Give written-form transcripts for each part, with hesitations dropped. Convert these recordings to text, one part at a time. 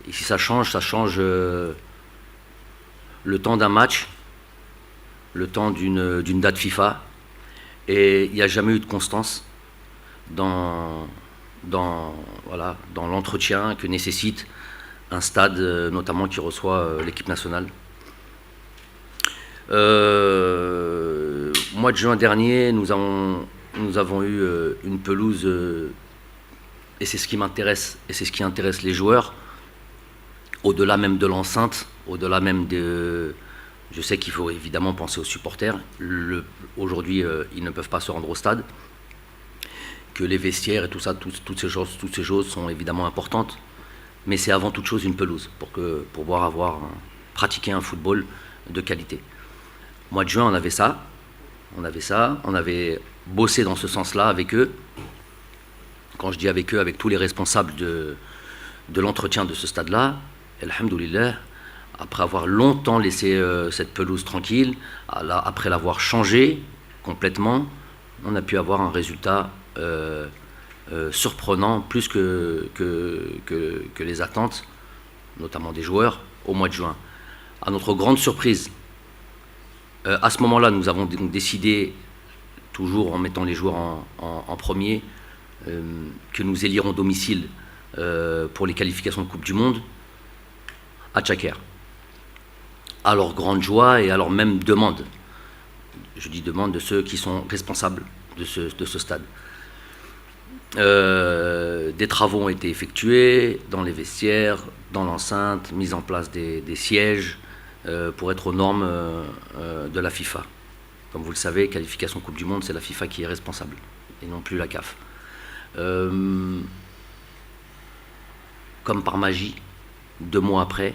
Et si ça change le temps d'un match, le temps d'une date FIFA. Et il n'y a jamais eu de constance dans, dans l'entretien que nécessite un stade, notamment qui reçoit l'équipe nationale. Mois de juin dernier, nous avons eu une pelouse, et c'est ce qui m'intéresse, et c'est ce qui intéresse les joueurs, au-delà même de l'enceinte, au-delà même de... Je sais qu'il faut évidemment penser aux supporters. Aujourd'hui, ils ne peuvent pas se rendre au stade. Que les vestiaires et tout ça, toutes ces choses sont évidemment importantes. Mais c'est avant toute chose une pelouse pour pouvoir pratiquer un football de qualité. Au mois de juin, on avait ça. On avait bossé dans ce sens-là avec eux. Quand je dis avec eux, avec tous les responsables de l'entretien de ce stade-là, alhamdoulilah, après avoir longtemps laissé cette pelouse tranquille, après l'avoir changée complètement, on a pu avoir un résultat surprenant, plus que les attentes, notamment des joueurs, au mois de juin. À notre grande surprise, à ce moment-là, nous avons donc décidé, toujours en mettant les joueurs en premier, que nous élirons domicile pour les qualifications de Coupe du Monde à Tchaker. À leur grande joie et à leur même demande. Je dis demande de ceux qui sont responsables de ce stade. Des travaux ont été effectués dans les vestiaires, dans l'enceinte, mise en place des sièges pour être aux normes de la FIFA. Comme vous le savez, qualification Coupe du Monde, c'est la FIFA qui est responsable et non plus la CAF. Comme par magie, 2 mois après,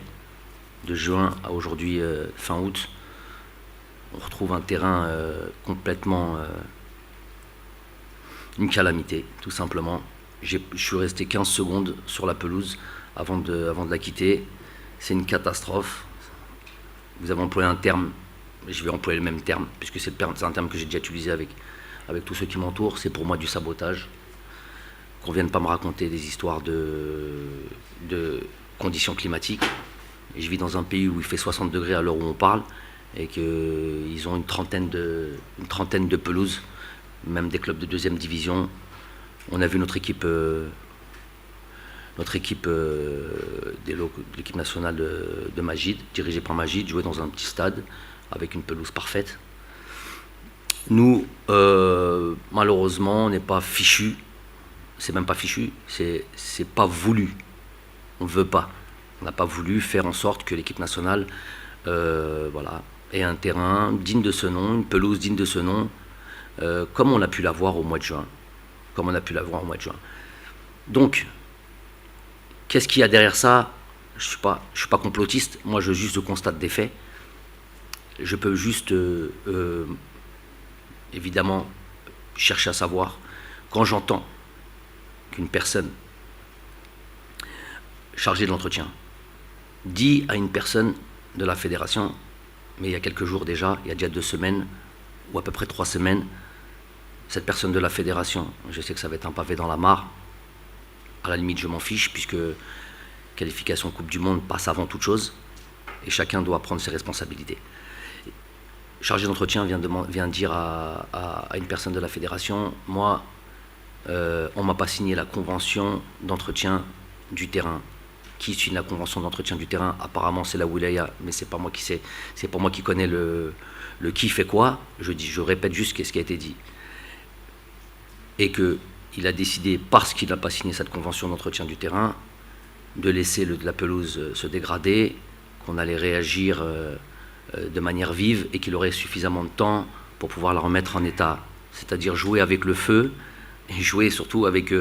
de juin à aujourd'hui, fin août, on retrouve un terrain complètement une calamité, tout simplement. Je suis resté 15 secondes sur la pelouse avant de la quitter. C'est une catastrophe. Vous avez employé un terme, je vais employer le même terme, puisque c'est un terme que j'ai déjà utilisé avec tous ceux qui m'entourent. C'est pour moi du sabotage. Qu'on ne vienne pas me raconter des histoires de conditions climatiques. Et je vis dans un pays où il fait 60 degrés à l'heure où on parle et qu'ils ont une trentaine de pelouses, même des clubs de 2e division. On a vu notre équipe l'équipe nationale de Majid, dirigée par Majid, jouer dans un petit stade avec une pelouse parfaite. Nous, malheureusement, on n'est pas fichus. C'est même pas fichu, c'est pas voulu. On ne veut pas. On n'a pas voulu faire en sorte que l'équipe nationale ait un terrain digne de ce nom, une pelouse digne de ce nom, comme on a pu l'avoir au mois de juin. Donc, qu'est-ce qu'il y a derrière ça? Je suis pas complotiste, moi je constate des faits. Je peux juste, évidemment, chercher à savoir. Quand j'entends qu'une personne chargée de l'entretien dit à une personne de la fédération, mais il y a quelques jours déjà, il y a déjà 2 semaines, ou à peu près 3 semaines, cette personne de la fédération, je sais que ça va être un pavé dans la mare, à la limite je m'en fiche, puisque qualification Coupe du Monde passe avant toute chose, et chacun doit prendre ses responsabilités. Chargé d'entretien vient dire à une personne de la fédération, moi, on ne m'a pas signé la convention d'entretien du terrain. Qui suit la convention d'entretien du terrain? Apparemment c'est la Wilaya, mais c'est pas moi qui sais, c'est pas moi qui connais le qui fait quoi. Je répète juste ce qui a été dit. Et qu'il a décidé, parce qu'il n'a pas signé cette convention d'entretien du terrain, de laisser la pelouse se dégrader, qu'on allait réagir de manière vive et qu'il aurait suffisamment de temps pour pouvoir la remettre en état. C'est-à-dire jouer avec le feu et jouer surtout avec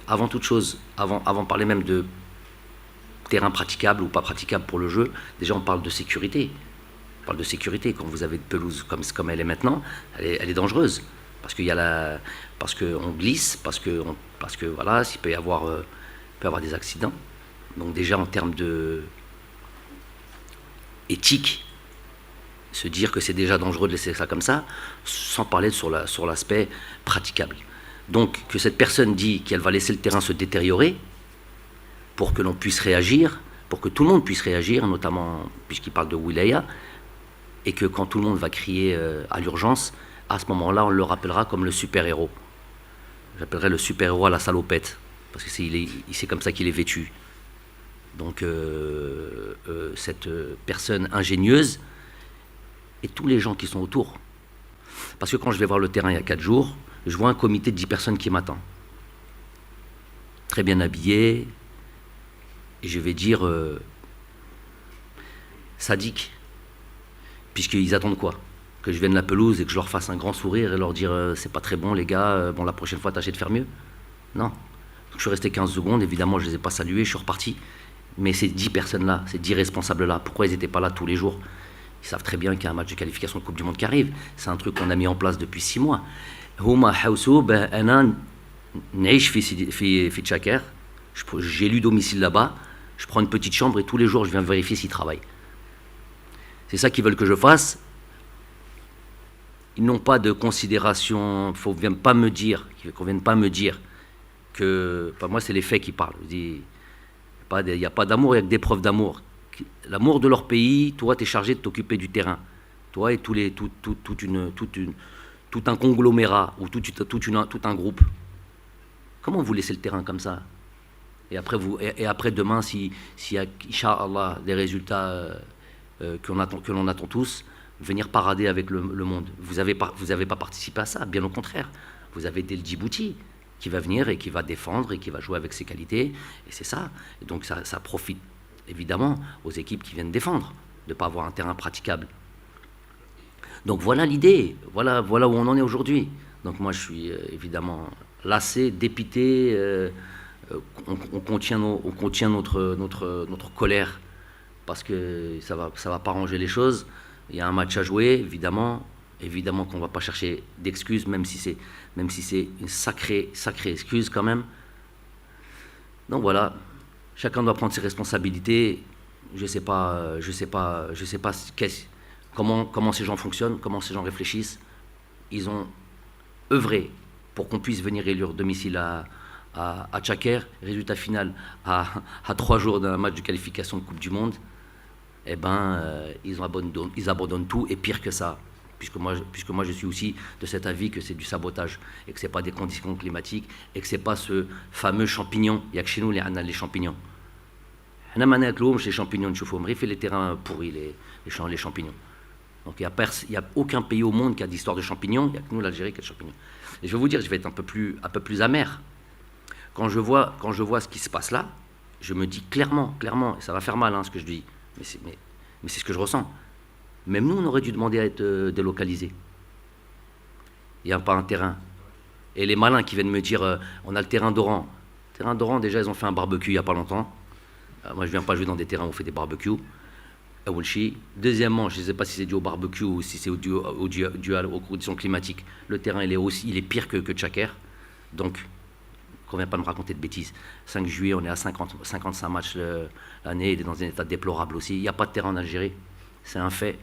avant toute chose, avant de parler même de terrain praticable ou pas praticable pour le jeu, déjà on parle de sécurité. On parle de sécurité. Quand vous avez une pelouse comme elle est maintenant, elle est dangereuse. Parce qu'on glisse, parce que voilà, il peut y avoir des accidents. Donc déjà en termes de éthique, se dire que c'est déjà dangereux de laisser ça comme ça, sans parler sur l'aspect praticable. Donc que cette personne dit qu'elle va laisser le terrain se détériorer, pour que l'on puisse réagir, pour que tout le monde puisse réagir, notamment puisqu'il parle de wilaya, et que quand tout le monde va crier à l'urgence, à ce moment-là, on le rappellera comme le super-héros. J'appellerai le super-héros à la salopette, parce que c'est comme ça qu'il est vêtu. Donc cette personne ingénieuse et tous les gens qui sont autour. Parce que quand je vais voir le terrain il y a 4 jours, je vois un comité de 10 personnes qui m'attend. Très bien habillé, et je vais dire sadique, puisqu'ils attendent quoi? Que je vienne la pelouse et que je leur fasse un grand sourire et leur dire c'est pas très bon les gars, bon la prochaine fois tâchez de faire mieux. Non. Donc je suis resté 15 secondes, évidemment je les ai pas salués, je suis reparti. Mais ces 10 personnes-là, ces 10 responsables-là, pourquoi ils n'étaient pas là tous les jours? Ils savent très bien qu'il y a un match de qualification de Coupe du Monde qui arrive. C'est un truc qu'on a mis en place depuis 6 mois. J'ai lu domicile là-bas, je prends une petite chambre et tous les jours je viens vérifier s'ils travaillent. C'est ça qu'ils veulent que je fasse. Ils n'ont pas de considération, qu'on ne vienne pas me dire que... Enfin, moi, c'est les faits qui parlent. Il n'y a pas d'amour, il n'y a que des preuves d'amour. L'amour de leur pays, toi, tu es chargé de t'occuper du terrain. Toi et tout un conglomérat ou tout un groupe. Comment vous laissez le terrain comme ça? Et après demain, s'il y a, Inch'Allah, des résultats que l'on attend tous, venir parader avec le monde. Vous n'avez pas participé à ça, bien au contraire. Vous avez Del Djibouti qui va venir et qui va défendre et qui va jouer avec ses qualités, et c'est ça. Et donc ça profite évidemment aux équipes qui viennent défendre, de ne pas avoir un terrain praticable. Donc voilà l'idée, voilà où on en est aujourd'hui. Donc moi je suis évidemment lassé, dépité, on contient notre colère, parce que ça va pas ranger les choses. Il y a un match à jouer, évidemment qu'on ne va pas chercher d'excuses, même si c'est une sacrée excuse quand même. Donc voilà, chacun doit prendre ses responsabilités. Je sais pas comment ces gens fonctionnent, comment ces gens réfléchissent. Ils ont œuvré pour qu'on puisse venir élire domicile à Tchaker. Résultat final, à 3 jours d'un match de qualification de Coupe du Monde, eh ben, ils abandonnent tout, et pire que ça, puisque moi je suis aussi de cet avis que c'est du sabotage, et que ce n'est pas des conditions climatiques, et que ce n'est pas ce fameux champignon. Il n'y a que chez nous les champignons. Les champignons, on fait les terrains pourris, les champignons. Donc il n'y a aucun pays au monde qui a d'histoire de champignons, il n'y a que nous, l'Algérie, qui a de champignons. Et je vais vous dire, je vais être un peu plus amer. Quand je vois ce qui se passe là, je me dis clairement, et ça va faire mal ce que je dis, mais c'est ce que je ressens. Même nous, on aurait dû demander à être délocalisés. Il n'y a pas un terrain. Et les malins qui viennent me dire, on a le terrain d'Oran. Le terrain d'Oran, déjà, ils ont fait un barbecue il n'y a pas longtemps. Moi, je ne viens pas jouer dans des terrains où on fait des barbecues. Deuxièmement, je ne sais pas si c'est dû au barbecue ou si c'est dû aux conditions climatiques. Le terrain, il est pire que Tchaker. Donc, qu'on ne vient pas me raconter de bêtises. 5 juillet, on est à 55 matchs l'année, il est dans un état déplorable aussi. Il n'y a pas de terrain en Algérie. C'est un fait.